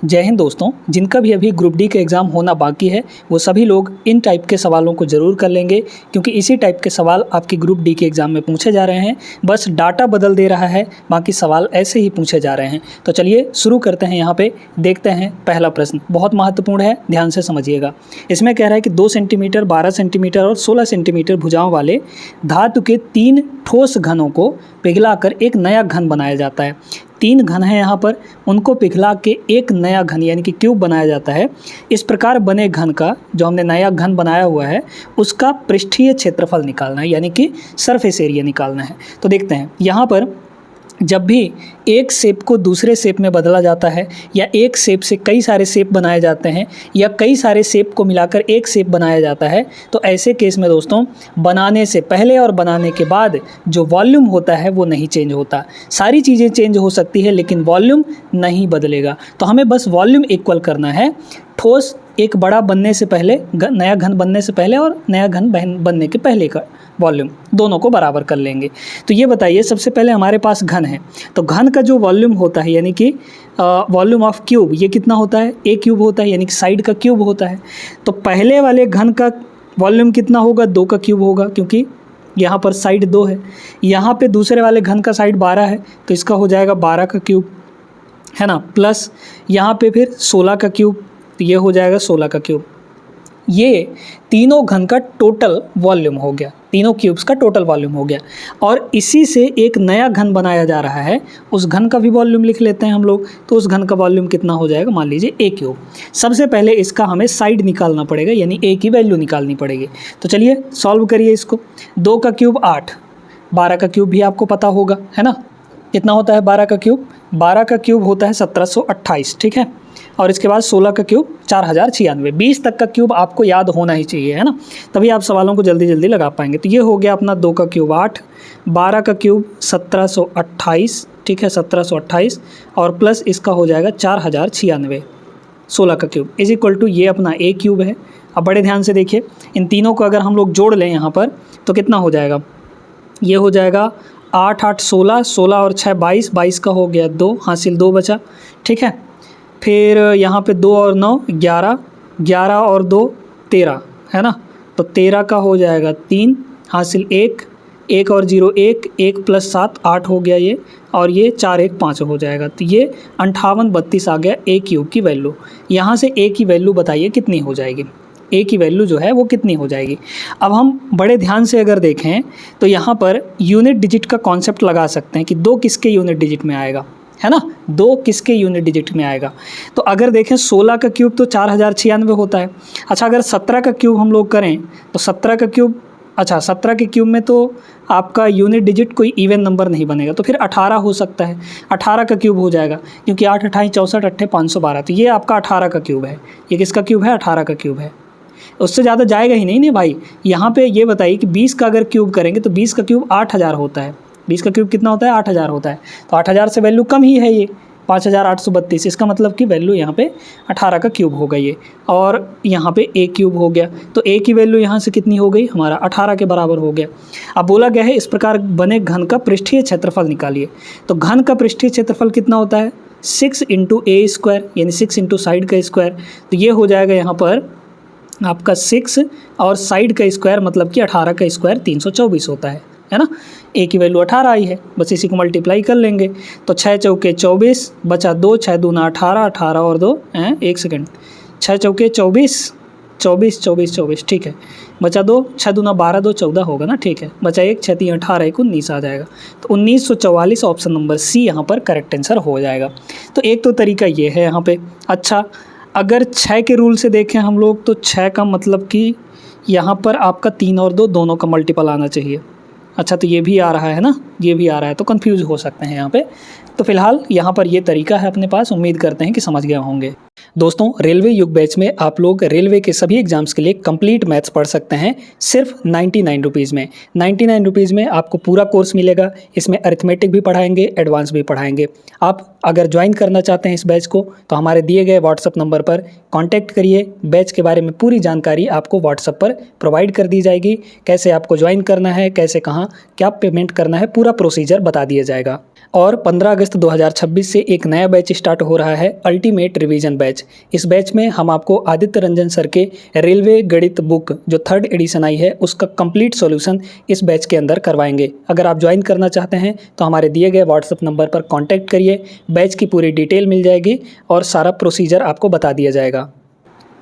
जय हिंद दोस्तों, जिनका भी अभी ग्रुप डी का एग्ज़ाम होना बाकी है वो सभी लोग इन टाइप के सवालों को ज़रूर कर लेंगे, क्योंकि इसी टाइप के सवाल आपकी ग्रुप डी के एग्ज़ाम में पूछे जा रहे हैं। बस डाटा बदल दे रहा है, बाकी सवाल ऐसे ही पूछे जा रहे हैं। तो चलिए शुरू करते हैं। यहाँ पे देखते हैं पहला प्रश्न, बहुत महत्वपूर्ण है, ध्यान से समझिएगा। इसमें कह रहा है कि 2 सेंटीमीटर, 12 सेंटीमीटर और 16 सेंटीमीटर भुजाओं वाले धातु के 3 ठोस घनों को पिघलाकर एक नया घन बनाया जाता है। 3 घन हैं यहाँ पर, उनको पिघला के एक नया घन यानी कि क्यूब बनाया जाता है। इस प्रकार बने घन का, जो हमने नया घन बनाया हुआ है, उसका पृष्ठीय क्षेत्रफल निकालना है, यानी कि सरफेस एरिया निकालना है। तो देखते हैं यहाँ पर, जब भी एक शेप को दूसरे शेप में बदला जाता है, या एक शेप से कई सारे शेप बनाए जाते हैं, या कई सारे शेप को मिलाकर एक शेप बनाया जाता है, तो ऐसे केस में दोस्तों बनाने से पहले और बनाने के बाद जो वॉल्यूम होता है वो नहीं चेंज होता। सारी चीज़ें चेंज हो सकती है लेकिन वॉल्यूम नहीं बदलेगा। तो हमें बस वॉल्यूम इक्वल करना है। ठोस एक बड़ा बनने से पहले, नया घन बनने से पहले और नया घन बनने के पहले का वॉल्यूम, दोनों को बराबर कर लेंगे। तो ये बताइए, सबसे पहले हमारे पास घन है, तो घन का जो वॉल्यूम होता है यानी कि वॉल्यूम ऑफ क्यूब, ये कितना होता है? ए क्यूब होता है, यानी कि साइड का क्यूब होता है। तो पहले वाले घन का वॉल्यूम कितना होगा? 2 का क्यूब होगा, क्योंकि यहाँ पर साइड 2 है। यहाँ पे दूसरे वाले घन का साइड 12 है, तो इसका हो जाएगा 12 का क्यूब, है ना, प्लस यहाँ पे फिर 16 का क्यूब, तो ये हो जाएगा 16 का क्यूब। ये तीनों घन का टोटल वॉल्यूम हो गया, तीनों क्यूब्स का टोटल वॉल्यूम हो गया। और इसी से एक नया घन बनाया जा रहा है, उस घन का भी वॉल्यूम लिख लेते हैं हम लोग। तो उस घन का वॉल्यूम कितना हो जाएगा? मान लीजिए ए क्यूब। सबसे पहले इसका हमें साइड निकालना पड़ेगा, यानी ए की वैल्यू निकालनी पड़ेगी। तो चलिए सॉल्व करिए इसको। 2 का क्यूब 8, 12 का क्यूब भी आपको पता होगा, है ना। कितना होता है 12 का क्यूब? 12 का क्यूब होता है 1728, ठीक है। और इसके बाद 16 का क्यूब 4096। 20 तक का क्यूब आपको याद होना ही चाहिए, है ना, तभी आप सवालों को जल्दी जल्दी लगा पाएंगे। तो ये हो गया अपना 2 का क्यूब 8, 12 का क्यूब 1728, ठीक है, 1728, और प्लस इसका हो जाएगा 4096, 16 का क्यूब इज इक्वल टू ये अपना ए क्यूब है। अब बड़े ध्यान से देखिए, इन तीनों को अगर हम लोग जोड़ लें यहाँ पर, तो कितना हो जाएगा? ये हो जाएगा 8 8 16, 16 और 6 22, 22 का हो गया 2, हासिल 2 बचा, ठीक है। फिर यहाँ पे 2 और 9 11, 11 और 2 13, है ना। तो 13 का हो जाएगा 3, हासिल 1, 1 और 0 1, 1 प्लस 7 8 हो गया ये, और ये 4 1 5 हो जाएगा। तो ये 58 32 आ गया ए क्यूब की वैल्यू। यहाँ से ए की वैल्यू बताइए कितनी हो जाएगी? ए की वैल्यू जो है वो कितनी हो जाएगी? अब हम बड़े ध्यान से अगर देखें तो यहाँ पर यूनिट डिजिट का कॉन्सेप्ट लगा सकते हैं कि 2 किसके यूनिट डिजिट में आएगा, है ना, 2 किसके यूनिट डिजिट में आएगा। तो अगर देखें 16 का क्यूब तो 4096 होता है। अच्छा, अगर 17 का क्यूब हम लोग करें तो 17 का क्यूब, अच्छा 17 के क्यूब में तो आपका यूनिट डिजिट कोई इवन नंबर नहीं बनेगा, तो फिर 18 हो सकता है। 18 का क्यूब हो जाएगा, क्योंकि 8 28 64 8 512, तो ये आपका 18 का क्यूब है। ये किसका क्यूब है? 18 का क्यूब है। उससे ज़्यादा जाएगा ही नहीं भाई। यहाँ पे ये बताइए कि 20 का अगर क्यूब करेंगे तो 20 का क्यूब 8000 होता है। 20 का क्यूब कितना होता है? 8000 होता है। तो 8000 से वैल्यू कम ही है ये, 5832। इसका मतलब कि वैल्यू यहाँ पे 18 का क्यूब हो गई ये, और यहाँ पे ए क्यूब हो गया। तो ए की वैल्यू यहाँ से कितनी हो गई? हमारा 18 के बराबर हो गया। अब बोला गया है इस प्रकार बने घन का पृष्ठीय क्षेत्रफल निकालिए। तो घन का पृष्ठीय क्षेत्रफल कितना होता है? 6 इंटू ए स्क्वायर, यानी 6 इंटू साइड का स्क्वायर। तो ये हो जाएगा यहाँ पर आपका 6 और साइड का स्क्वायर, मतलब कि 18 का स्क्वायर 324 होता है ना। ए की वैल्यू 18 आई है, बस इसी को मल्टीप्लाई कर लेंगे। तो 6 चौके 24 बचा 2, 6 दूना 18, 18 और 2 हैं, 1 सेकेंड, 6 चौके 24, 24 24 24, ठीक है, बचा 2, 6 दूना 12, 2 14 होगा ना, ठीक है, बचा 1, 6 3 18, 1 19 आ जाएगा। तो 1944 ऑप्शन नंबर सी यहाँ पर करेक्ट आंसर हो जाएगा। तो एक तो तरीका ये है यहाँ पे। अच्छा, अगर 6 के रूल से देखें हम लोग, तो 6 का मतलब कि यहाँ पर आपका 3 और 2 दोनों का मल्टीपल आना चाहिए। अच्छा, तो ये भी आ रहा है ना, ये भी आ रहा है, तो कंफ्यूज हो सकते हैं यहाँ पे। तो फिलहाल यहाँ पर ये तरीका है अपने पास, उम्मीद करते हैं कि समझ गए होंगे। दोस्तों, रेलवे युग बैच में आप लोग रेलवे के सभी एग्जाम्स के लिए कंप्लीट मैथ्स पढ़ सकते हैं सिर्फ 99 रुपीज़ में। 99 रुपीज़ में आपको पूरा कोर्स मिलेगा। इसमें अरिथमेटिक भी पढ़ाएंगे, एडवांस भी पढ़ाएंगे। आप अगर ज्वाइन करना चाहते हैं इस बैच को, तो हमारे दिए गए व्हाट्सअप नंबर पर कॉन्टैक्ट करिए। बैच के बारे में पूरी जानकारी आपको व्हाट्सअप पर प्रोवाइड कर दी जाएगी। कैसे आपको ज्वाइन करना है, कैसे कहाँ क्या पेमेंट करना है, पूरा प्रोसीजर बता दिया जाएगा। और 15 अगस्त 2026 से एक नया बैच स्टार्ट हो रहा है, अल्टीमेट रिवीजन बैच। इस बैच में हम आपको आदित्य रंजन सर के रेलवे गणित बुक जो 3rd एडिशन आई है उसका कंप्लीट सॉल्यूशन इस बैच के अंदर करवाएंगे। अगर आप ज्वाइन करना चाहते हैं तो हमारे दिए गए व्हाट्सएप नंबर पर कॉन्टैक्ट करिए, बैच की पूरी डिटेल मिल जाएगी और सारा प्रोसीजर आपको बता दिया जाएगा।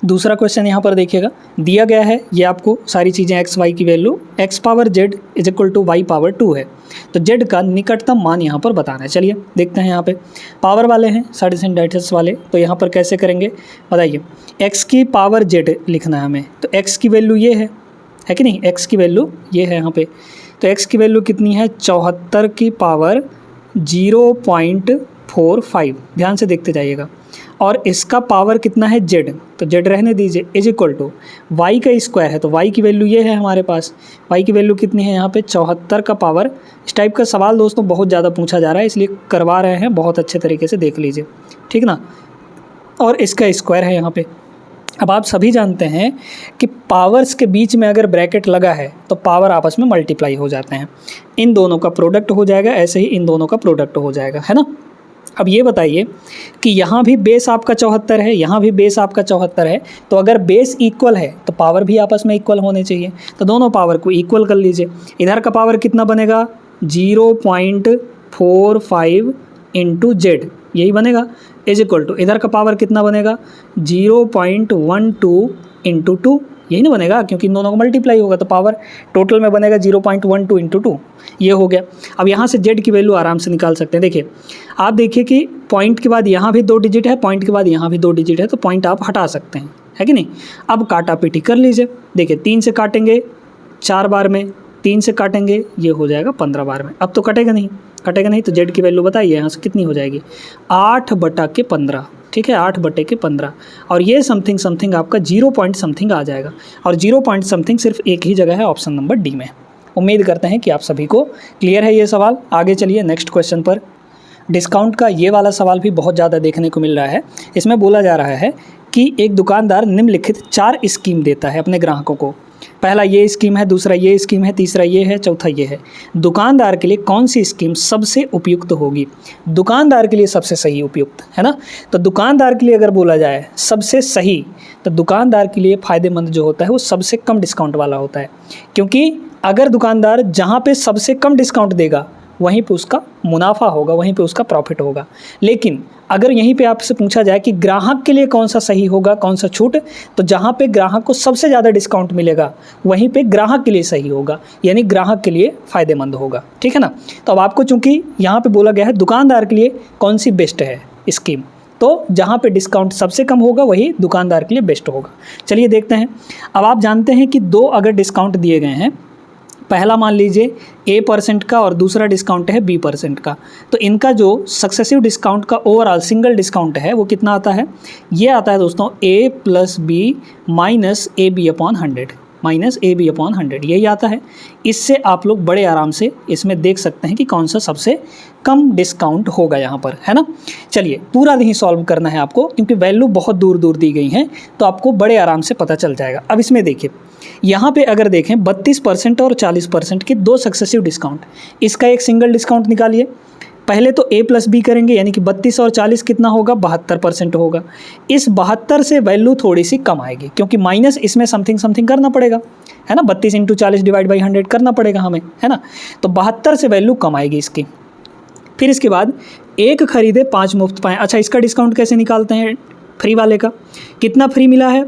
दूसरा क्वेश्चन यहाँ पर देखिएगा, दिया गया है ये आपको सारी चीज़ें एक्स वाई की value x power z is equal to y power 2 है, तो z का निकटतम मान यहाँ पर बताना है। चलिए देखते हैं, यहाँ पे पावर वाले हैं साइड वाले, तो यहाँ पर कैसे करेंगे बताइए। x की पावर z लिखना है हमें, तो x की वैल्यू ये है कि नहीं, x की वैल्यू ये है यहाँ पे, तो x की वैल्यू कितनी है 74 की पावर 0.45, ध्यान से देखते जाइएगा। और इसका पावर कितना है z, तो z रहने दीजिए, इज इक्वल टू y का स्क्वायर है, तो y की वैल्यू ये है हमारे पास, y की वैल्यू कितनी है यहाँ पे 74 का पावर। इस टाइप का सवाल दोस्तों बहुत ज़्यादा पूछा जा रहा है, इसलिए करवा रहे हैं, बहुत अच्छे तरीके से देख लीजिए, ठीक ना। और इसका स्क्वायर है यहाँ पे। अब आप सभी जानते हैं कि पावर्स के बीच में अगर ब्रैकेट लगा है तो पावर आपस में मल्टीप्लाई हो जाते हैं, इन दोनों का प्रोडक्ट हो जाएगा, ऐसे ही इन दोनों का प्रोडक्ट हो जाएगा, है ना। अब ये बताइए कि यहाँ भी बेस आपका 74 है, यहाँ भी बेस आपका 74 है, तो अगर बेस इक्वल है तो पावर भी आपस में इक्वल होने चाहिए, तो दोनों पावर को इक्वल कर लीजिए। इधर का पावर कितना बनेगा 0.45 इंटू जेड, यही बनेगा, इज इक्वल टू इधर का पावर कितना बनेगा 0.12 इंटू 2, यही ना बनेगा, क्योंकि इन दोनों को मल्टीप्लाई होगा तो पावर टोटल में बनेगा 0.12 इंटू 2, ये हो गया। अब यहाँ से z की वैल्यू आराम से निकाल सकते हैं। देखिए आप देखिए कि पॉइंट के बाद यहाँ भी 2 डिजिट है, पॉइंट के बाद यहाँ भी 2 डिजिट है, तो पॉइंट आप हटा सकते हैं, है कि नहीं। अब काटा पीटी कर लीजिए, देखिए 3 से काटेंगे 4 बार में, 3 से काटेंगे ये हो जाएगा 15 बार में। अब तो कटेगा नहीं, तो z की वैल्यू बताइए यहाँ से कितनी हो जाएगी 8/15, ठीक है, 8/15। और ये समथिंग समथिंग आपका 0 पॉइंट समथिंग आ जाएगा, और 0 पॉइंट समथिंग सिर्फ एक ही जगह है, ऑप्शन नंबर डी में। उम्मीद करते हैं कि आप सभी को क्लियर है ये सवाल। आगे चलिए नेक्स्ट क्वेश्चन पर। डिस्काउंट का ये वाला सवाल भी बहुत ज़्यादा देखने को मिल रहा है। इसमें बोला जा रहा है कि एक दुकानदार निम्नलिखित 4 स्कीम देता है अपने ग्राहकों को। पहला ये स्कीम है, दूसरा ये स्कीम है, तीसरा ये है, चौथा ये है। दुकानदार के लिए कौन सी स्कीम सबसे उपयुक्त होगी? दुकानदार के लिए सबसे सही उपयुक्त, है ना। तो दुकानदार के लिए अगर बोला जाए सबसे सही, तो दुकानदार के लिए फ़ायदेमंद जो होता है वो सबसे कम डिस्काउंट वाला होता है, क्योंकि अगर दुकानदार जहाँ पे सबसे कम डिस्काउंट देगा वहीं पे उसका मुनाफा होगा, वहीं पे उसका प्रॉफिट होगा। लेकिन अगर यहीं पे आपसे पूछा जाए कि ग्राहक के लिए कौन सा सही होगा, कौन सा छूट, तो जहाँ पे ग्राहक को सबसे ज़्यादा डिस्काउंट मिलेगा वहीं पे ग्राहक के लिए सही होगा, यानी ग्राहक के लिए फ़ायदेमंद होगा, ठीक है ना। तो अब आपको चूँकि यहाँ पे बोला गया है दुकानदार के लिए कौन सी बेस्ट है स्कीम, तो जहाँ पे डिस्काउंट सबसे कम होगा वही दुकानदार के लिए बेस्ट होगा। चलिए देखते हैं। अब आप जानते हैं कि 2 अगर डिस्काउंट दिए गए हैं, पहला मान लीजिए A% का और दूसरा डिस्काउंट है B% का, तो इनका जो सक्सेसिव डिस्काउंट का ओवरऑल सिंगल डिस्काउंट है वो कितना आता है? ये आता है दोस्तों A + B माइनस AB/100, यही आता है। इससे आप लोग बड़े आराम से इसमें देख सकते हैं कि कौन सा सबसे कम डिस्काउंट होगा यहाँ पर, है ना। चलिए पूरा नहीं सॉल्व करना है आपको, क्योंकि वैल्यू बहुत दूर दूर दी गई हैं, तो आपको बड़े आराम से पता चल जाएगा। अब इसमें देखिए, यहाँ पे अगर देखें 32% और 40% के 2 सक्सेसिव डिस्काउंट, इसका एक सिंगल डिस्काउंट निकालिए। पहले तो A + B करेंगे, यानी कि 32 और 40 कितना होगा 72% होगा। इस 72 से वैल्यू थोड़ी सी कम आएगी, क्योंकि माइनस इसमें समथिंग समथिंग करना पड़ेगा, है ना। 32 × 40 / 100 करना पड़ेगा हमें, है ना। तो 72 से वैल्यू कम आएगी इसकी। फिर इसके बाद 1 खरीदे 5 मुफ्त पाएँ। अच्छा, इसका डिस्काउंट कैसे निकालते हैं? फ्री वाले का कितना फ्री मिला है?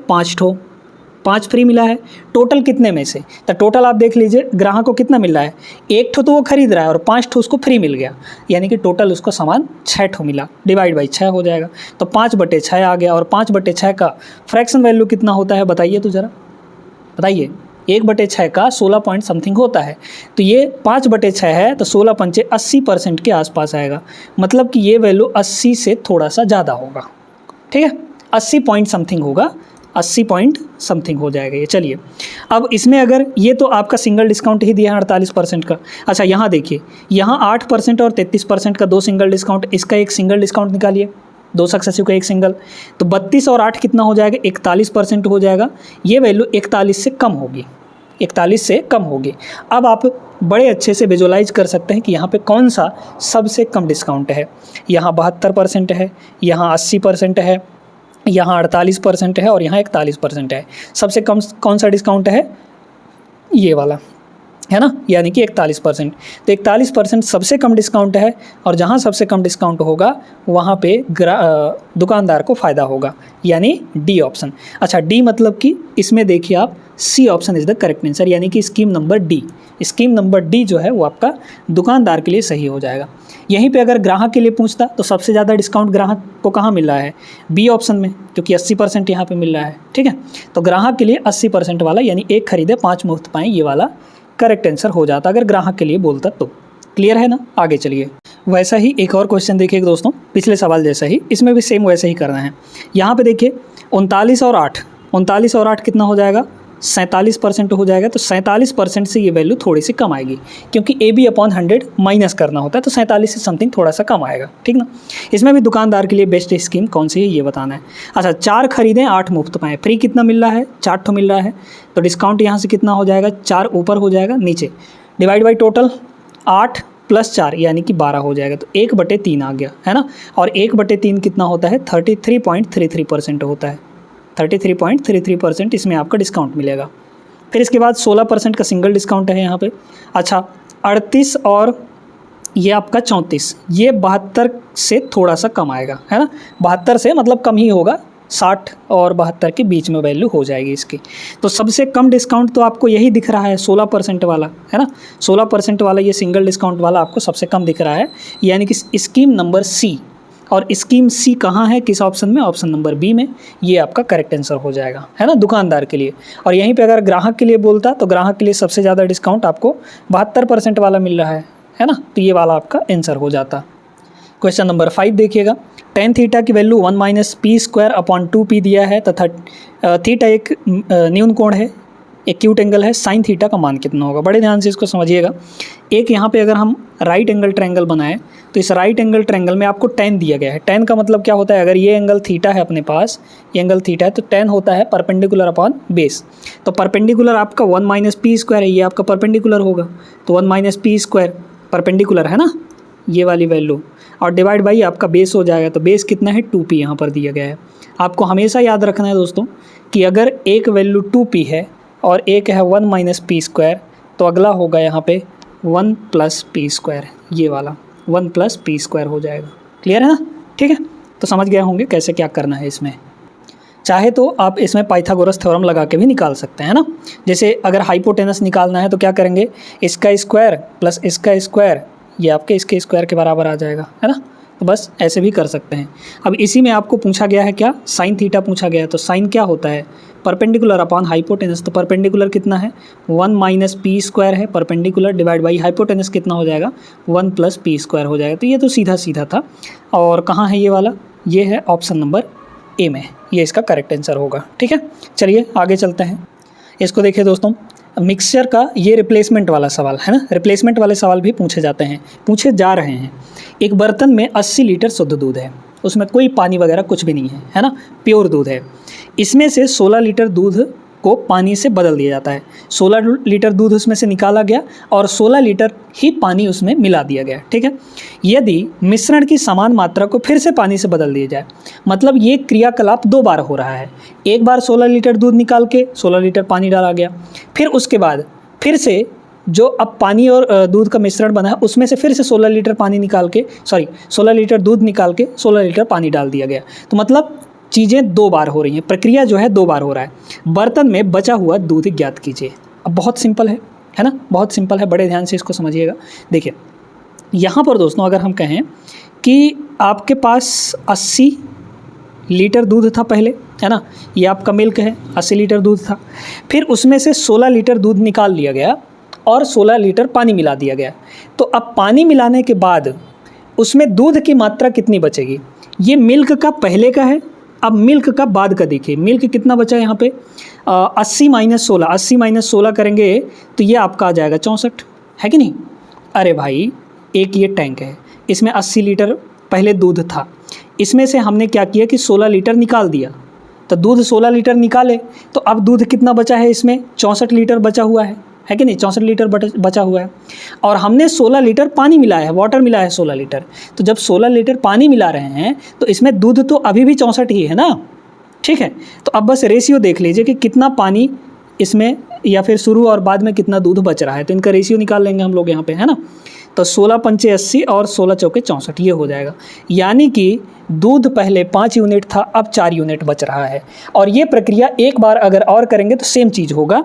5 फ्री मिला है। टोटल कितने में से? तो टोटल आप देख लीजिए ग्राहक को कितना मिल रहा है, 1 ठो तो वो खरीद रहा है और 5 ठो उसको फ्री मिल गया, यानी कि टोटल उसको सामान 6 ठो मिला, / 6 हो जाएगा। तो 5/6 आ गया, और 5/6 का फ्रैक्शन वैल्यू कितना होता है बताइए तो ज़रा बताइए। 1/6 का 16 पॉइंट समथिंग होता है, तो ये 5/6 है, तो 16 पंचे 80% के आसपास आएगा, मतलब कि ये वैल्यू 80 से थोड़ा सा ज़्यादा होगा, ठीक है, 80 पॉइंट समथिंग होगा, 80 पॉइंट समथिंग हो जाएगा ये। चलिए अब इसमें अगर ये तो आपका सिंगल डिस्काउंट ही दिया है 48% का। अच्छा, यहाँ देखिए, यहाँ 8% और 33% का 2 सिंगल डिस्काउंट, इसका एक सिंगल डिस्काउंट निकालिए, 2 सक्सेसिव का एक सिंगल, तो 32 और 8 कितना हो जाएगा 41% हो जाएगा। ये वैल्यू 41 से कम होगी, 41 से कम होगी। अब आप बड़े अच्छे से विजुलाइज कर सकते हैं कि यहाँ पे कौन सा सबसे कम डिस्काउंट है। यहाँ 72% है, यहाँ 80% है, यहाँ 48% है और यहाँ 41% है। सबसे कम कौन सा डिस्काउंट है? ये वाला, है ना, यानी कि 41%। तो 41% सबसे कम डिस्काउंट है और जहाँ सबसे कम डिस्काउंट होगा वहाँ पे दुकानदार को फ़ायदा होगा, यानी डी ऑप्शन। अच्छा, डी मतलब कि इसमें देखिए आप, C option is the correct answer, यानी कि scheme number D. Scheme number D जो है वो आपका दुकानदार के लिए सही हो जाएगा। यहीं पे अगर ग्राहक के लिए पूछता तो सबसे ज़्यादा डिस्काउंट ग्राहक को कहाँ मिल रहा है? बी ऑप्शन में, क्योंकि 80% यहाँ पे मिल रहा है। ठीक है, तो ग्राहक के लिए 80% वाला, यानी 1 खरीदे 5 मुफ्त पाएँ, ये वाला करेक्ट आंसर हो जाता अगर ग्राहक के लिए बोलता तो। क्लियर है ना? आगे चलिए। वैसा ही एक और क्वेश्चन देखिए दोस्तों, पिछले सवाल जैसा ही, इसमें भी सेम वैसे ही करना है। यहाँ पे देखिए 39 और 8 कितना हो जाएगा? 47% हो जाएगा। तो 47% से ये वैल्यू थोड़ी सी कम आएगी, क्योंकि AB/100 माइनस करना होता है, तो 47 से समथिंग थोड़ा सा कम आएगा। ठीक ना? इसमें भी दुकानदार के लिए बेस्ट स्कीम कौन सी है ये बताना है। अच्छा, 4 खरीदें 8 मुफ्त पाएँ, फ्री कितना मिल रहा है? 4 ठो मिल रहा है, तो डिस्काउंट यहाँ से कितना हो जाएगा? 4 ऊपर हो जाएगा, नीचे डिवाइड बाई टोटल 8 + 4 यानी कि 12 हो जाएगा। तो 1/3 आ गया, है ना। और 1/3 कितना होता है? 33.33% होता है। 33.33% इसमें आपका डिस्काउंट मिलेगा। फिर इसके बाद 16% का सिंगल डिस्काउंट है यहाँ पे। अच्छा, 38 और ये आपका 34, ये 72 से थोड़ा सा कम आएगा, है ना। 72 से मतलब कम ही होगा, 60 और 72 के बीच में वैल्यू हो जाएगी इसकी। तो सबसे कम डिस्काउंट तो आपको यही दिख रहा है, 16% वाला, है ना। 16% वाला ये सिंगल डिस्काउंट वाला आपको सबसे कम दिख रहा है, यानी कि स्कीम नंबर सी। और स्कीम सी कहाँ है, किस ऑप्शन में? ऑप्शन नंबर बी में। ये आपका करेक्ट आंसर हो जाएगा, है ना, दुकानदार के लिए। और यहीं पे अगर ग्राहक के लिए बोलता तो ग्राहक के लिए सबसे ज़्यादा डिस्काउंट आपको 72% वाला मिल रहा है ना। तो ये वाला आपका आंसर हो जाता। क्वेश्चन नंबर 5 देखिएगा। tan थीटा की वैल्यू 1 - p²/2p दिया है तथा थीटा एक न्यून कोण है, एक्यूट एंगल है, साइन थीटा का मान कितना होगा? बड़े ध्यान से इसको समझिएगा। एक यहाँ पे अगर हम राइट एंगल ट्रायंगल बनाएं तो इस राइट एंगल ट्रायंगल में आपको tan दिया गया है। tan का मतलब क्या होता है? अगर ये एंगल थीटा है अपने पास, ये एंगल थीटा है, तो tan होता है परपेंडिकुलर अपॉन बेस। तो परपेंडिकुलर आपका 1 - p² है, ये आपका परपेंडिकुलर होगा, तो 1 - p² परपेंडिकुलर है ना, ये वाली वैल्यू, और डिवाइड बाई आपका बेस हो जाएगा। तो बेस कितना है? 2p यहाँ पर दिया गया है। आपको हमेशा याद रखना है दोस्तों कि अगर एक वैल्यू 2p है और एक है 1 - p², तो अगला होगा यहाँ पे 1 + p², ये वाला 1 + p² हो जाएगा। क्लियर है ना? ठीक है, तो समझ गए होंगे कैसे क्या करना है इसमें। चाहे तो आप इसमें पाइथागोरस थ्योरम लगा के भी निकाल सकते हैं ना। जैसे अगर हाइपोटेनस निकालना है तो क्या करेंगे? इसका स्क्वायर प्लस इसका स्क्वायर, ये आपके इसके स्क्वायर के बराबर आ जाएगा, है ना। तो बस ऐसे भी कर सकते हैं। अब इसी में आपको पूछा गया है क्या? साइन थीटा पूछा गया है। तो साइन क्या होता है? Perpendicular upon hypotenuse. तो परपेंडिकुलर कितना है? 1 - p² है परपेंडिकुलर, डिवाइड बाई हाइपोटेनस कितना हो जाएगा? 1 + p² हो जाएगा। तो ये तो सीधा सीधा था। और कहाँ है ये वाला? ये है ऑप्शन नंबर ए में, ये इसका करेक्ट आंसर होगा। ठीक है, चलिए आगे चलते हैं। इसको देखिए दोस्तों, मिक्सचर का ये रिप्लेसमेंट वाला सवाल है ना। रिप्लेसमेंट वाले सवाल भी पूछे जाते हैं, पूछे जा रहे हैं। एक बर्तन में 80 लीटर शुद्ध दूध है, उसमें कोई पानी वगैरह कुछ भी नहीं है ना, प्योर दूध है। इसमें से 16 लीटर दूध को पानी से बदल दिया जाता है। 16 लीटर दूध उसमें से निकाला गया और 16 लीटर ही पानी उसमें मिला दिया गया। ठीक है, यदि मिश्रण की समान मात्रा को फिर से पानी से बदल दिया जाए, मतलब ये क्रियाकलाप 2 बार हो रहा है। एक बार 16 लीटर दूध निकाल के 16 लीटर पानी डाला गया, फिर उसके बाद फिर से जो अब पानी और दूध का मिश्रण बना है उसमें से फिर से 16 लीटर पानी निकाल के 16 लीटर दूध निकाल के 16 लीटर पानी डाल दिया गया। तो मतलब चीज़ें 2 बार हो रही हैं, प्रक्रिया जो है 2 बार हो रहा है। बर्तन में बचा हुआ दूध ज्ञात कीजिए। अब बहुत सिंपल है ना, बहुत सिंपल है, बड़े ध्यान से इसको समझिएगा। देखिए यहाँ पर दोस्तों अगर हम कहें कि आपके पास 80 लीटर दूध था पहले, है ना, ये आपका मिल्क है, 80 लीटर दूध था। फिर उसमें से 16 लीटर दूध निकाल लिया गया और 16 लीटर पानी मिला दिया गया। तो अब पानी मिलाने के बाद उसमें दूध की मात्रा कितनी बचेगी? ये मिल्क का पहले का है, अब मिल्क का बाद का देखिए। मिल्क कितना बचा है यहाँ पे? 80 - 16, 80 - 16 करेंगे तो ये आपका आ जाएगा 64, है कि नहीं। अरे भाई, एक ये टैंक है, इसमें 80 लीटर पहले दूध था, इसमें से हमने क्या किया कि 16 लीटर निकाल दिया। तो दूध 16 लीटर निकाले, तो अब दूध कितना बचा है इसमें, 64 लीटर बचा हुआ है कि नहीं, 64 लीटर बचा हुआ है। और हमने 16 लीटर पानी मिलाया है, वाटर मिलाया है 16 लीटर। तो जब 16 लीटर पानी मिला रहे हैं तो इसमें दूध तो अभी भी 64 ही है ना, ठीक है। तो अब बस रेशियो देख लीजिए कि कितना पानी इसमें या फिर शुरू और बाद में कितना दूध बच रहा है, तो इनका रेशियो निकाल लेंगे हम लोग यहाँ पे, है ना। तो 16 पंचे 80 और 16 चौके 64, ये हो जाएगा। यानी कि दूध पहले 5 यूनिट था, अब 4 यूनिट बच रहा है। और ये प्रक्रिया एक बार अगर और करेंगे तो सेम चीज़ होगा,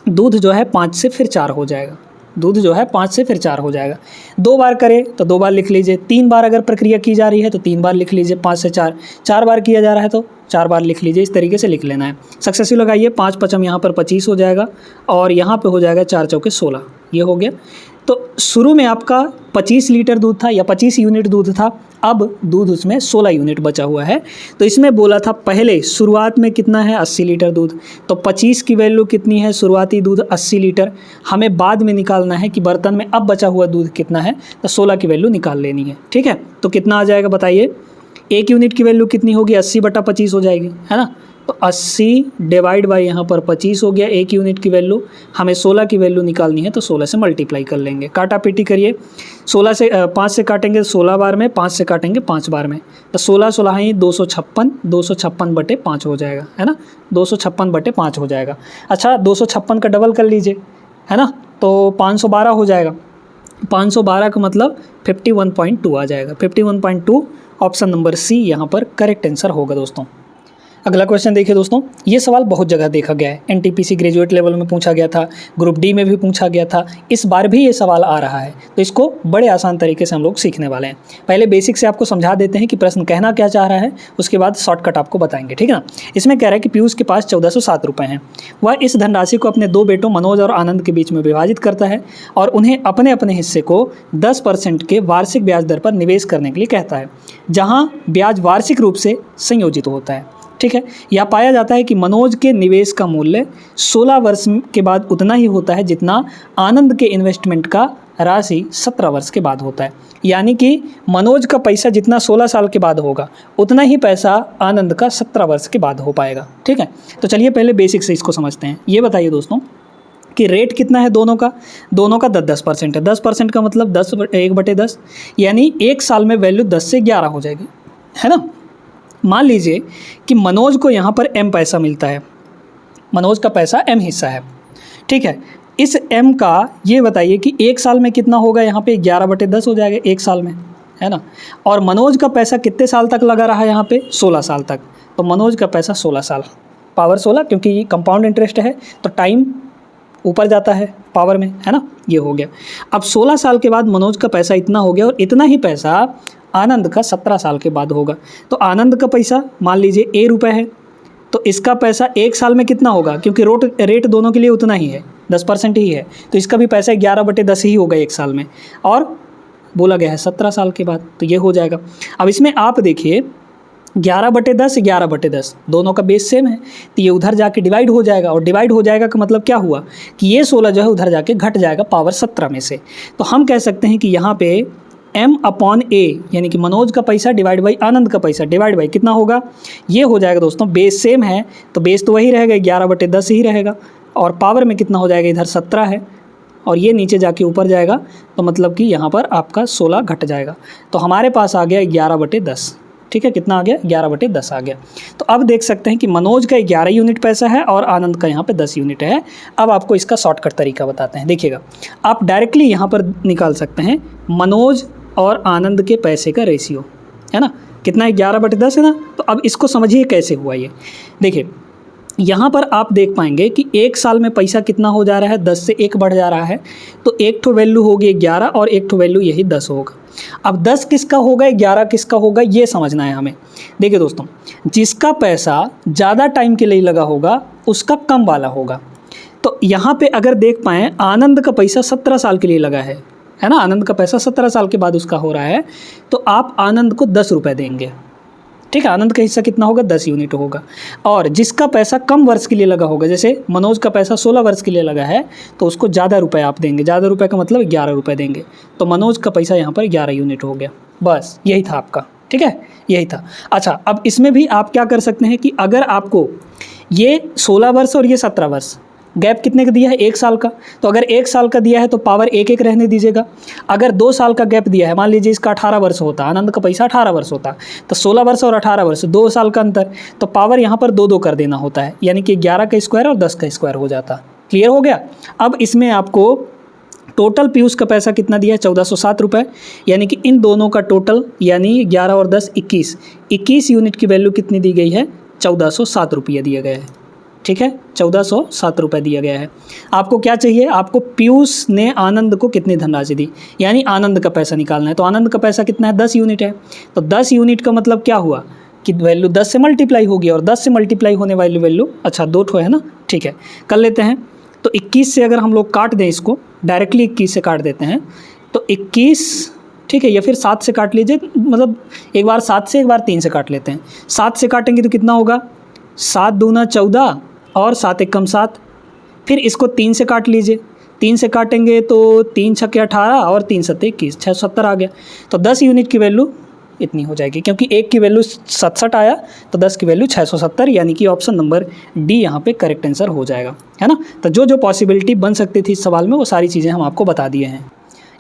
दूध जो है 5 से फिर 4 हो जाएगा, दूध जो है 5 से फिर 4 हो जाएगा। 2 बार करें तो 2 बार लिख लीजिए, 3 बार अगर प्रक्रिया की जा रही है तो 3 बार लिख लीजिए, 5 से 4, 4 बार किया जा रहा है तो 4 बार लिख लीजिए। इस तरीके से लिख लेना है। सक्सेसिव लगाइए, 5 पचम यहाँ पर 25 हो जाएगा और यहाँ पे हो जाएगा 4 चौके 16, ये हो गया। तो शुरू में आपका 25 लीटर दूध था या 25 यूनिट दूध था, अब दूध उसमें 16 यूनिट बचा हुआ है। तो इसमें बोला था पहले शुरुआत में कितना है, 80 लीटर दूध, तो 25 की वैल्यू कितनी है, शुरुआती दूध 80 लीटर। हमें बाद में निकालना है कि बर्तन में अब बचा हुआ दूध कितना है, तो 16 की वैल्यू निकाल लेनी है, ठीक है। तो कितना आ जाएगा बताइए, 1 यूनिट की वैल्यू कितनी होगी, 80/25 हो जाएगी, है ना। तो 80 डिवाइड बाई यहाँ पर 25 हो गया 1 यूनिट की वैल्यू। हमें 16 की वैल्यू निकालनी है तो 16 से मल्टीप्लाई कर लेंगे। काटा पीटी करिए, 16 से 5 से काटेंगे 16 बार में, 5 से काटेंगे 5 बार में, तो 16 16 ही 256, 256/5 हो जाएगा, है ना, 256/5 हो जाएगा। अच्छा 256 का डबल कर लीजिए, है ना, तो 512 हो जाएगा। 512 का मतलब 51.2 आ जाएगा। 51.2 ऑप्शन नंबर सी यहाँ पर करेक्ट आंसर होगा दोस्तों। अगला क्वेश्चन देखिए दोस्तों, ये सवाल बहुत जगह देखा गया है, एनटीपीसी ग्रेजुएट लेवल में पूछा गया था, ग्रुप डी में भी पूछा गया था, इस बार भी ये सवाल आ रहा है। तो इसको बड़े आसान तरीके से हम लोग सीखने वाले हैं। पहले बेसिक से आपको समझा देते हैं कि प्रश्न कहना क्या चाह रहा है, उसके बाद शॉर्टकट आपको बताएंगे, ठीक है ना। इसमें कह रहा है कि पीयूष के पास 1407 रुपये हैं, वह इस धनराशि को अपने 2 बेटों मनोज और आनंद के बीच में विभाजित करता है और उन्हें अपने अपने हिस्से को 10% के वार्षिक ब्याज दर पर निवेश करने के लिए कहता है, जहाँ ब्याज वार्षिक रूप से संयोजित होता है, ठीक है। यह पाया जाता है कि मनोज के निवेश का मूल्य 16 वर्ष के बाद उतना ही होता है जितना आनंद के इन्वेस्टमेंट का राशि 17 वर्ष के बाद होता है। यानी कि मनोज का पैसा जितना 16 साल के बाद होगा उतना ही पैसा आनंद का 17 वर्ष के बाद हो पाएगा, ठीक है। तो चलिए पहले बेसिक से इसको समझते हैं। ये बताइए दोस्तों कि रेट कितना है दोनों का 10% है। 10% का मतलब 1/10, यानी 1 साल में वैल्यू 10 से 11 हो जाएगी, है ना। मान लीजिए कि मनोज को यहाँ पर m पैसा मिलता है, मनोज का पैसा m हिस्सा है, ठीक है। इस m का ये बताइए कि 1 साल में कितना होगा, यहाँ पे 11/10 हो जाएगा 1 साल में, है ना। और मनोज का पैसा कितने साल तक लगा रहा है यहाँ पे, 16 साल तक। तो मनोज का पैसा 16 साल, पावर 16, क्योंकि ये कंपाउंड इंटरेस्ट है तो टाइम ऊपर जाता है पावर में, है ना। ये हो गया। अब 16 साल के बाद मनोज का पैसा इतना हो गया और इतना ही पैसा आनंद का 17 साल के बाद होगा। तो आनंद का पैसा मान लीजिए A रुपये है, तो इसका पैसा 1 साल में कितना होगा, क्योंकि रेट दोनों के लिए उतना ही है, 10% ही है, तो इसका भी पैसा 11/10 ही होगा 1 साल में, और बोला गया है 17 साल के बाद, तो ये हो जाएगा। अब इसमें आप देखिए 11/10 दोनों का बेस सेम है, तो ये उधर जाके डिवाइड हो जाएगा, और डिवाइड हो जाएगा का मतलब क्या हुआ कि ये 16 जो है उधर जाके घट जाएगा पावर 17 में से। तो हम कह सकते हैं कि यहाँ पे m/a यानी कि मनोज का पैसा डिवाइड बाई आनंद का पैसा डिवाइड बाई कितना होगा, ये हो जाएगा दोस्तों। बेस सेम है तो बेस तो वही रहेगा, 11/10 ही रहेगा, और पावर में कितना हो जाएगा, इधर 17 है और ये नीचे जाके ऊपर जाएगा, तो मतलब कि यहाँ पर आपका 16 घट जाएगा। तो हमारे पास आ गया 11/10, ठीक है। कितना आ गया, 11/10 आ गया। तो अब देख सकते हैं कि मनोज का 11 यूनिट पैसा है और आनंद का यहाँ पे 10 यूनिट है। अब आपको इसका शॉर्टकट तरीका बताते हैं। देखिएगा, आप डायरेक्टली यहाँ पर निकाल सकते हैं मनोज और आनंद के पैसे का रेशियो, है ना। कितना है, 11/10 है ना। तो अब इसको समझिए कैसे हुआ ये। देखिए यहाँ पर आप देख पाएंगे कि 1 साल में पैसा कितना हो जा रहा है, 10 से 1 बढ़ जा रहा है, तो एक ठो वैल्यू होगी 11 और एक ठो वैल्यू यही 10 होगा। अब 10 किसका होगा, 11 किसका होगा, ये समझना है हमें। देखिए दोस्तों, जिसका पैसा ज़्यादा टाइम के लिए लगा होगा उसका कम वाला होगा। तो यहाँ पे अगर देख पाएँ, आनंद का पैसा 17 साल के लिए लगा है ना, आनंद का पैसा 17 साल के बाद उसका हो रहा है, तो आप आनंद को 10 रुपये देंगे, ठीक है। आनंद का हिस्सा कितना होगा, 10 यूनिट होगा। और जिसका पैसा कम वर्ष के लिए लगा होगा, जैसे मनोज का पैसा 16 वर्ष के लिए लगा है, तो उसको ज़्यादा रुपए आप देंगे। ज़्यादा रुपए का मतलब 11 रुपये देंगे, तो मनोज का पैसा यहाँ पर 11 यूनिट हो गया। बस यही था आपका। ठीक है, यही था। अच्छा, अब इसमें भी आप क्या कर सकते हैं कि अगर आपको ये 16 वर्ष और ये 17 वर्ष गैप कितने का दिया है, 1 साल का, तो अगर 1 साल का दिया है तो पावर 1-1 रहने दीजिएगा। अगर 2 साल का गैप दिया है, मान लीजिए इसका 18 वर्ष होता, आनंद का पैसा 18 वर्ष होता, तो 16 वर्ष और 18 वर्ष 2 साल का अंतर, तो पावर यहाँ पर 2-2 कर देना होता है, यानी कि 11 का स्क्वायर और 10 का स्क्वायर हो जाता। क्लियर हो गया। अब इसमें आपको टोटल पीयूष का पैसा कितना दिया है, 1407 रुपये, यानी कि इन दोनों का टोटल यानी 11 और 10 21 यूनिट की वैल्यू कितनी दी गई है, 1407 रुपये दिया गया है। ठीक है, 1407 रुपये दिया गया है। आपको क्या चाहिए, आपको पीयूष ने आनंद को कितनी धनराशि दी, यानी आनंद का पैसा निकालना है। तो आनंद का पैसा कितना है, 10 यूनिट है। तो 10 यूनिट का मतलब क्या हुआ कि वैल्यू 10 से मल्टीप्लाई होगी, और 10 से मल्टीप्लाई होने वाली वैल्यू, अच्छा 2 ठो है ना, ठीक है, कर लेते हैं। तो 21 से अगर हम लोग काट दें इसको, डायरेक्टली 21 से काट देते हैं, तो 21, ठीक है, या फिर 7 से काट लीजिए, मतलब एक बार 7 से, एक बार 3 से काट लेते हैं। 7 से काटेंगे तो कितना होगा, 7 दूना 14 और 7 एकम 7। फिर इसको 3 से काट लीजिए, 3 से काटेंगे तो 3 छक्के 18 और 3 सत्ते 21, 670 आ गया। तो 10 यूनिट की वैल्यू इतनी हो जाएगी, क्योंकि 1 की वैल्यू 67 आया तो 10 की वैल्यू 670, यानी कि ऑप्शन नंबर डी यहाँ पे करेक्ट आंसर हो जाएगा, है ना। तो जो जो पॉसिबिलिटी बन सकती थी इस सवाल में वो सारी चीज़ें हम आपको बता दिए हैं।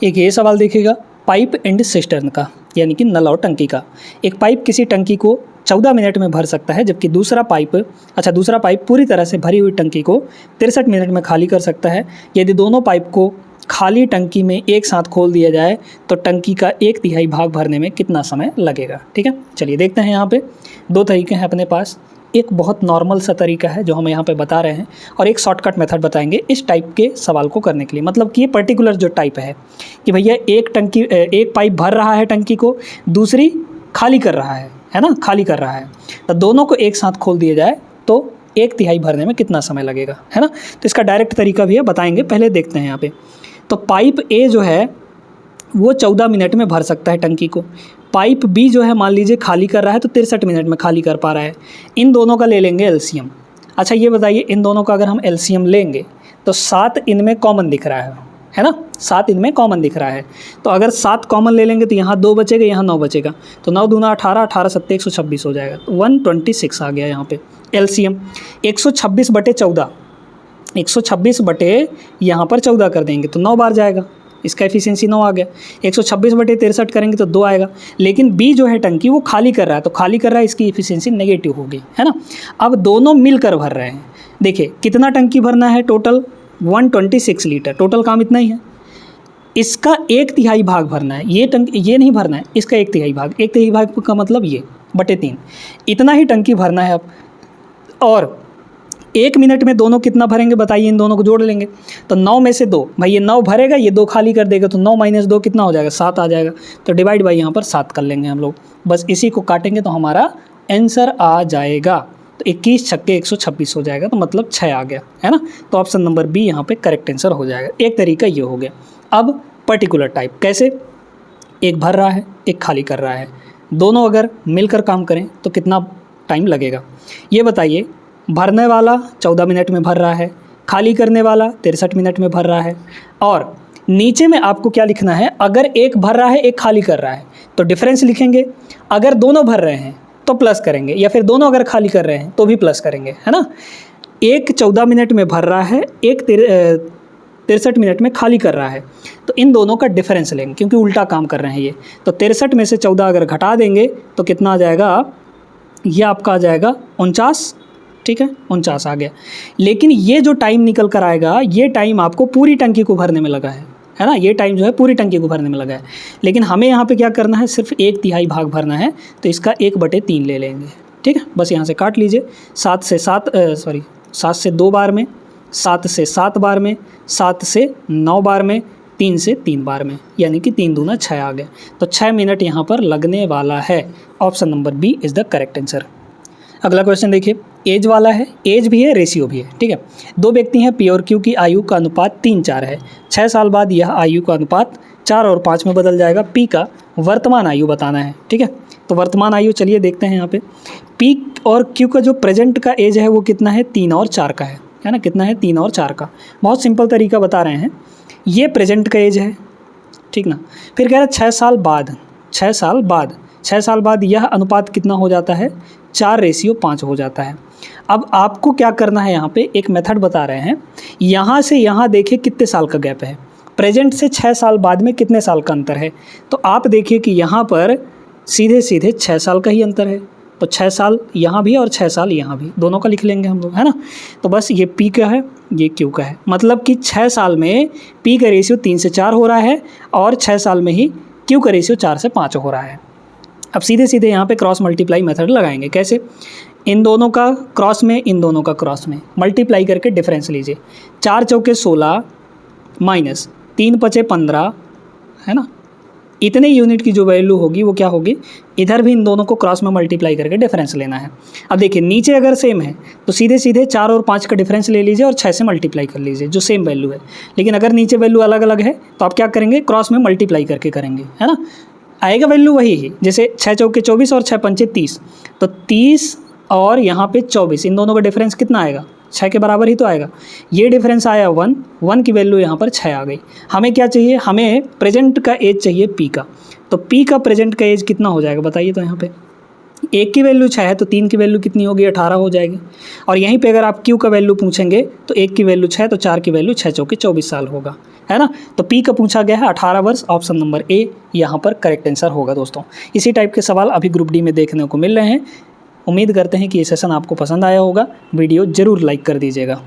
एक ये सवाल देखिएगा, पाइप एंड सिस्टर्न का, यानी कि नल और टंकी का। एक पाइप किसी टंकी को 14 मिनट में भर सकता है, जबकि दूसरा पाइप पूरी तरह से भरी हुई टंकी को 63 मिनट में खाली कर सकता है। यदि दोनों पाइप को खाली टंकी में एक साथ खोल दिया जाए तो टंकी का 1/3 भाग भरने में कितना समय लगेगा। ठीक है, चलिए देखते हैं। यहाँ पे 2 तरीके हैं अपने पास। एक बहुत नॉर्मल सा तरीका है जो हम यहाँ पे बता रहे हैं, और एक शॉर्टकट मेथड बताएंगे इस टाइप के सवाल को करने के लिए। मतलब कि ये पर्टिकुलर जो टाइप है कि भैया एक पाइप भर रहा है टंकी को, दूसरी खाली कर रहा है ना, खाली कर रहा है, तो दोनों को एक साथ खोल दिया जाए तो 1/3 भरने में कितना समय लगेगा, है ना। तो इसका डायरेक्ट तरीका भी है, बताएंगे। पहले देखते हैं यहाँ पे। तो पाइप ए जो है वो 14 मिनट में भर सकता है टंकी को। पाइप बी जो है मान लीजिए खाली कर रहा है तो 63 मिनट में खाली कर पा रहा है। इन दोनों का ले लेंगे एलसीएम। अच्छा ये बताइए, इन दोनों का अगर हम एलसीएम लेंगे तो 7 इनमें कॉमन दिख रहा है ना, 7 इनमें कॉमन दिख रहा है। तो अगर 7 कॉमन ले लेंगे तो यहाँ 2 बचेगा, यहाँ 9 बचेगा, तो 9 दूना 18, 18 सत्ते 126 हो जाएगा। तो 126 आ गया यहाँ पे एलसीएम। 126 बटे 14, 126 बटे यहाँ पर 14 कर देंगे तो 9 बार जाएगा, इसका एफिशिएंसी 9 आ गया। 126 बटे 63 करेंगे तो 2 आएगा। लेकिन बी जो है टंकी वो खाली कर रहा है, तो खाली कर रहा है, इसकी एफिशिएंसी नेगेटिव होगी, है ना। अब दोनों मिलकर भर रहे हैं। देखिए कितना टंकी भरना है, टोटल 126 लीटर, टोटल काम इतना ही है। इसका 1/3 भाग भरना है, ये नहीं भरना है, इसका 1/3 भाग। 1/3 भाग का मतलब ये बटे 3, इतना ही टंकी भरना है अब। और 1 मिनट में दोनों कितना भरेंगे बताइए, इन दोनों को जोड़ लेंगे तो 9 में से 2, भाई ये 9 भरेगा, ये 2 खाली कर देगा, तो 9 - 2 कितना हो जाएगा, 7 आ जाएगा। तो डिवाइड बाई यहाँ पर 7 कर लेंगे हम लोग, बस इसी को काटेंगे तो हमारा आंसर आ जाएगा। तो 21 छक्के 126 हो जाएगा, तो मतलब 6 आ गया, है ना। तो ऑप्शन नंबर बी यहाँ पे करेक्ट आंसर हो जाएगा। एक तरीका ये हो गया। अब पर्टिकुलर टाइप कैसे, एक भर रहा है, एक खाली कर रहा है, दोनों अगर मिलकर काम करें तो कितना टाइम लगेगा ये बताइए। भरने वाला 14 मिनट में भर रहा है, खाली करने वाला 63 मिनट में भर रहा है। और नीचे में आपको क्या लिखना है, अगर एक भर रहा है एक खाली कर रहा है तो डिफरेंस लिखेंगे, अगर दोनों भर रहे हैं तो प्लस करेंगे, या फिर दोनों अगर खाली कर रहे हैं तो भी प्लस करेंगे, है ना। एक 14 मिनट में भर रहा है, एक 63 मिनट में खाली कर रहा है, तो इन दोनों का डिफरेंस लेंगे क्योंकि उल्टा काम कर रहे हैं ये। तो 63 में से 14 अगर घटा देंगे तो कितना आ जाएगा, ये आपका आ जाएगा 49, ठीक है, 49 आ गया। लेकिन ये जो टाइम निकल कर आएगा, ये टाइम आपको पूरी टंकी को भरने में लगा है ना, ये टाइम जो है पूरी टंकी को भरने में लगा है। लेकिन हमें यहाँ पे क्या करना है, सिर्फ 1/3 भाग भरना है, तो इसका 1/3 ले लेंगे, ठीक है। बस यहाँ से काट लीजिए, 7 से 2 बार में, 7 से 7 बार में, 7 से 9 बार में, 3 से 3 बार में, यानी कि 3 दूना 6 आ गया। तो 6 मिनट यहाँ पर लगने वाला है। Option number B is the correct answer. अगला क्वेश्चन देखिए, एज वाला है, एज भी है, रेशियो भी है, ठीक है। 2 व्यक्ति हैं, पी और क्यू की आयु का अनुपात 3-4 है। 6 साल बाद यह आयु का अनुपात 4 और 5 में बदल जाएगा। पी का वर्तमान आयु बताना है, ठीक है। तो वर्तमान आयु चलिए देखते हैं यहाँ पे। पी और क्यू का जो प्रेजेंट का एज है वो कितना है, 3 और 4 का है ना, कितना है, 3 और 4 का। बहुत सिंपल तरीका बता रहे हैं, ये प्रेजेंट का एज है, ठीक ना। फिर कह रहा है 6 साल बाद 6 साल बाद यह अनुपात कितना हो जाता है, 4:5 हो जाता है। अब आपको क्या करना है, यहाँ पे एक मेथड बता रहे हैं, यहाँ से यहाँ देखिए कितने साल का गैप है, प्रेजेंट से 6 साल बाद में कितने साल का अंतर है। तो आप देखिए कि यहाँ पर सीधे सीधे 6 साल का ही अंतर है, तो 6 साल यहाँ भी और 6 साल यहाँ भी, दोनों का लिख लेंगे हम लोग, है ना। तो बस ये P का है, ये Q का है, मतलब कि 6 साल में P का रेशियो 3 से 4 हो रहा है और 6 साल में ही Q का रेशियो 4 से 5 हो रहा है। अब सीधे सीधे यहाँ पे क्रॉस मल्टीप्लाई मेथड लगाएंगे। कैसे, इन दोनों का क्रॉस में, इन दोनों का क्रॉस में मल्टीप्लाई करके डिफरेंस लीजिए। 4 चौके 16 माइनस 3 पचे 15, है ना। इतने यूनिट की जो वैल्यू होगी वो क्या होगी, इधर भी इन दोनों को क्रॉस में मल्टीप्लाई करके डिफरेंस लेना है। अब देखिए नीचे अगर सेम है तो सीधे सीधे 4 और 5 का डिफरेंस ले लीजिए और 6 से मल्टीप्लाई कर लीजिए जो सेम वैल्यू है। लेकिन अगर नीचे वैल्यू अलग अलग है तो आप क्या करेंगे, क्रॉस में मल्टीप्लाई करके करेंगे, है ना। आएगा वैल्यू वही है, जैसे 6 चौके 24 और 6 पंचे 30, तो 30 और यहाँ पे 24, इन दोनों का डिफरेंस कितना आएगा, 6 के बराबर ही तो आएगा। ये डिफरेंस आया 1 की वैल्यू यहाँ पर 6 आ गई। हमें क्या चाहिए, हमें प्रेजेंट का एज चाहिए P का, तो P का प्रेजेंट का एज कितना हो जाएगा बताइए। तो यहाँ पे 1 की वैल्यू 6 है तो 3 की वैल्यू कितनी होगी, 18 हो जाएगी। और यहीं पे अगर आप Q का वैल्यू पूछेंगे तो 1 की वैल्यू 6 तो 4 की वैल्यू 6 चौके 24 साल होगा, है ना। तो P का पूछा गया है 18 वर्ष, ऑप्शन नंबर A यहाँ पर करेक्ट आंसर होगा। दोस्तों इसी टाइप के सवाल अभी ग्रुप डी में देखने को मिल रहे हैं। उम्मीद करते हैं कि ये सेशन आपको पसंद आया होगा। वीडियो ज़रूर लाइक कर दीजिएगा।